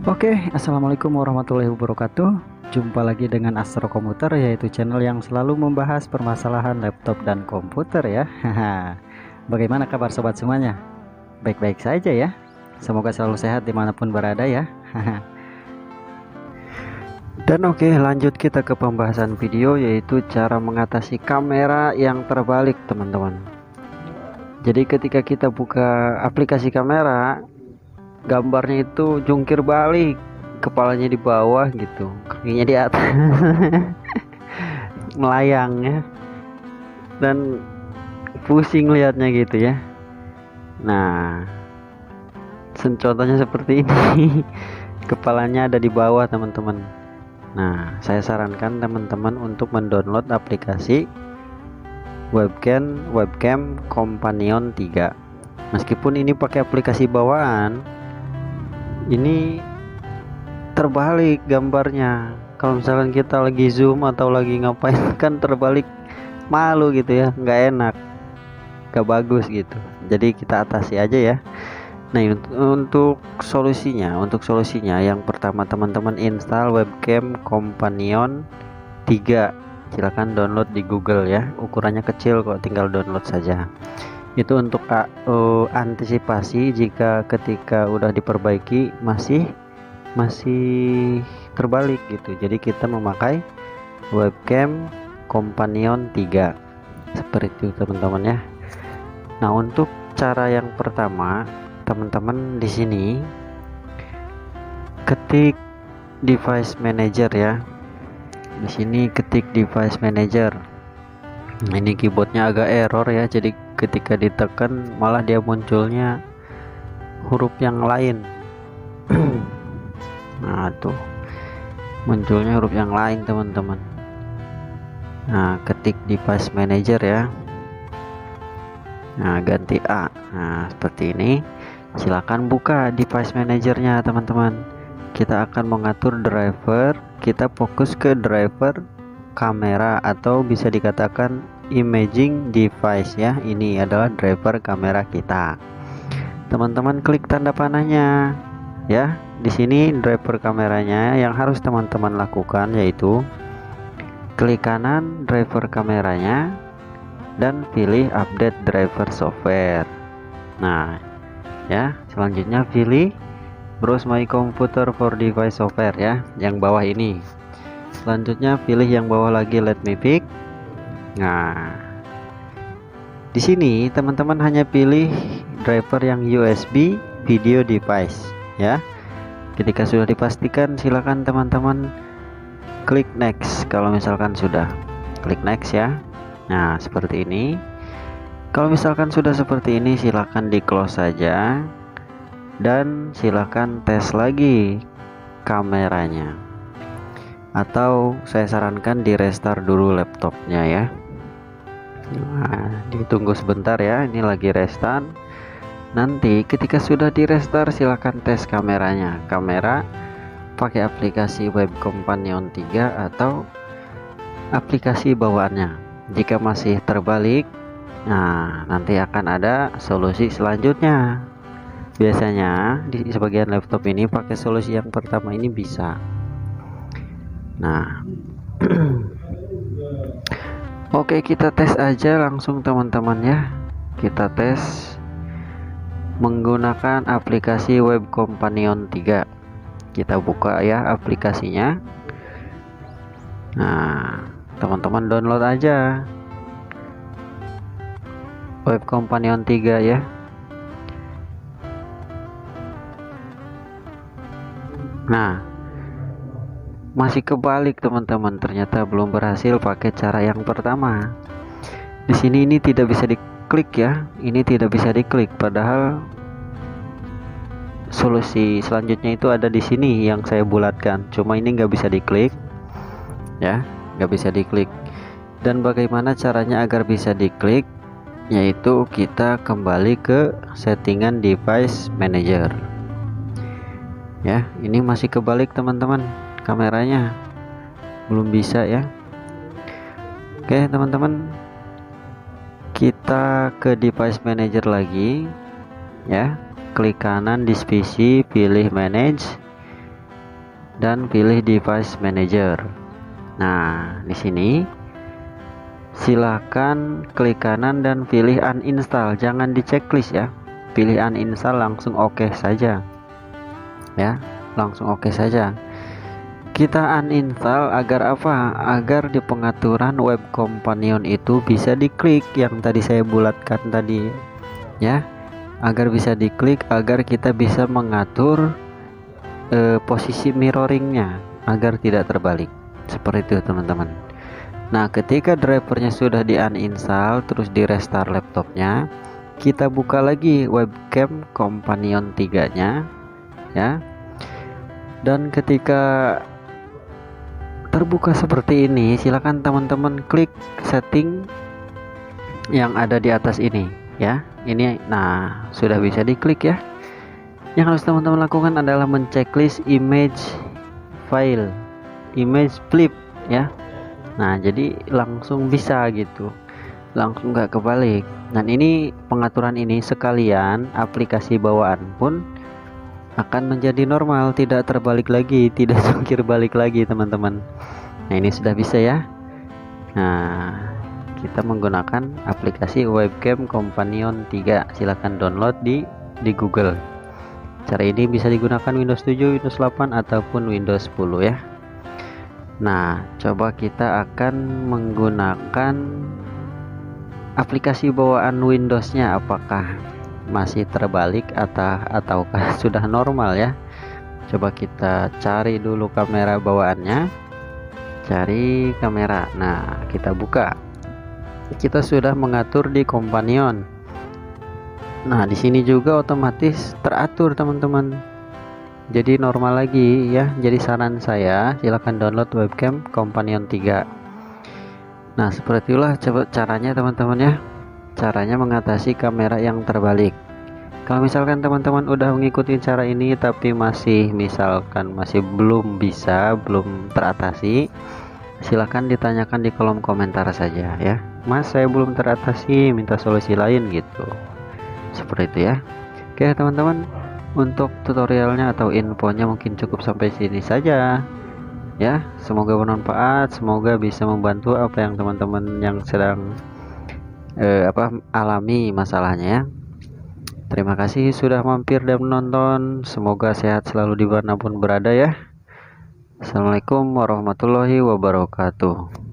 Oke, assalamualaikum warahmatullahi wabarakatuh. Jumpa lagi dengan Astro Komputer, yaitu channel yang selalu membahas permasalahan laptop dan komputer ya. Haha. Bagaimana kabar sobat semuanya? Baik-baik saja ya. Semoga selalu sehat dimanapun berada ya. Haha. Dan oke, lanjut kita ke pembahasan video, yaitu cara mengatasi kamera yang terbalik teman-teman. Jadi ketika kita buka aplikasi kamera, gambarnya itu jungkir balik, kepalanya di bawah gitu, kakinya di atas. Melayang ya, dan pusing lihatnya gitu ya. Nah, contohnya seperti ini. Kepalanya ada di bawah teman-teman. Nah, saya sarankan teman-teman untuk mendownload aplikasi webcam Companion 3. Meskipun ini pakai aplikasi bawaan, ini terbalik gambarnya. Kalau misalkan kita lagi zoom atau lagi ngapain kan terbalik, malu gitu ya, nggak enak, nggak bagus gitu. Jadi kita atasi aja ya. Nah, untuk solusinya yang pertama teman-teman install webcam Companion 3. Silakan download di Google ya, ukurannya kecil kok, tinggal download saja. Itu untuk antisipasi jika ketika udah diperbaiki masih terbalik gitu. Jadi kita memakai webcam Companion 3 seperti itu teman-teman ya. Nah, untuk cara yang pertama teman-teman di sini ketik device manager ya. Di sini ketik device manager. Nah, ini keyboardnya agak error ya, jadi ketika ditekan malah dia munculnya huruf yang lain. Nah, tuh munculnya huruf yang lain teman-teman. Nah, ketik device manager ya. Nah, ganti A. Nah, seperti ini. Silakan buka device manajernya teman-teman. Kita akan mengatur driver. Kita fokus ke driver kamera atau bisa dikatakan imaging device ya. Ini adalah driver kamera kita. Teman-teman klik tanda panahnya ya. Di sini driver kameranya yang harus teman-teman lakukan yaitu klik kanan driver kameranya dan pilih update driver software. Nah, ya, selanjutnya pilih browse my computer for device software ya, yang bawah ini. Selanjutnya pilih yang bawah lagi, let me pick. Nah, di sini teman-teman hanya pilih driver yang USB video device ya. Ketika sudah dipastikan, silakan teman-teman klik next. Kalau misalkan sudah, klik next ya. Nah, seperti ini. Kalau misalkan sudah seperti ini, silakan di close saja dan silakan tes lagi kameranya, atau saya sarankan di restart dulu laptopnya ya. Nah, ditunggu sebentar ya, ini lagi restart. Nanti ketika sudah di restart, silakan tes kameranya. Kamera pakai aplikasi Web Companion 3 atau aplikasi bawaannya. Jika masih terbalik, nah, nanti akan ada solusi selanjutnya. Biasanya di sebagian laptop ini pakai solusi yang pertama ini bisa. Nah, oke, kita tes aja langsung teman-teman ya. Kita tes menggunakan aplikasi Web Companion 3. Kita buka ya aplikasinya. Nah, teman-teman download aja Web Companion 3 ya. Nah, masih kebalik teman-teman, ternyata belum berhasil pakai cara yang pertama. Di sini ini tidak bisa diklik ya, ini tidak bisa diklik, padahal solusi selanjutnya itu ada di sini yang saya bulatkan, cuma ini nggak bisa diklik ya, nggak bisa diklik. Dan bagaimana caranya agar bisa diklik? Yaitu kita kembali ke settingan device manager ya. Ini masih kebalik teman-teman, kameranya belum bisa ya. Oke teman-teman, kita ke device manager lagi ya, klik kanan di PC, pilih manage. dan pilih device manager. Nah, di sini silakan klik kanan dan pilih uninstall, jangan di checklist ya. Pilih uninstall, langsung oke saja. Ya, langsung oke saja. Kita uninstall agar apa? Agar di pengaturan web companion itu bisa diklik yang tadi saya bulatkan tadi ya. Agar bisa diklik, agar kita bisa mengatur posisi mirroringnya agar tidak terbalik. Seperti itu teman-teman. Nah, ketika drivernya sudah di uninstall, terus di restart laptopnya, kita buka lagi webcam companion 3 nya ya. Dan ketika terbuka seperti ini, silakan teman-teman klik setting yang ada di atas ini ya. Ini, nah, sudah bisa diklik ya. Yang harus teman-teman lakukan adalah menceklis image file, image flip ya. Nah, jadi langsung bisa gitu, langsung nggak kebalik. Dan ini pengaturan ini sekalian aplikasi bawaan pun akan menjadi normal, tidak terbalik lagi, tidak jungkir balik lagi teman-teman. Nah, ini sudah bisa ya. Nah, kita menggunakan aplikasi webcam companion 3, silahkan download di Google. Cara ini bisa digunakan Windows 7, Windows 8 ataupun Windows 10 ya. Nah, coba kita akan menggunakan aplikasi bawaan Windows-nya, apakah masih terbalik ataukah sudah normal ya. Coba kita cari dulu kamera bawaannya. Cari kamera. Nah, kita buka. Kita sudah mengatur di companion. Nah, di sini juga otomatis teratur teman-teman. Jadi normal lagi ya. Jadi saran saya silahkan download webcam companion 3. Nah, seperti itulah coba caranya teman-teman ya. Caranya mengatasi kamera yang terbalik. Kalau misalkan teman-teman udah mengikuti cara ini tapi masih belum bisa, belum teratasi, silahkan ditanyakan di kolom komentar saja ya. Mas, saya belum teratasi, minta solusi lain gitu. Seperti itu ya. Oke teman-teman, untuk tutorialnya atau infonya mungkin cukup sampai sini saja ya. Semoga bermanfaat, semoga bisa membantu apa yang teman-teman yang sedang alami masalahnya ya. Terima kasih sudah mampir dan menonton. Semoga sehat selalu dimanapun berada ya. Assalamualaikum warahmatullahi wabarakatuh.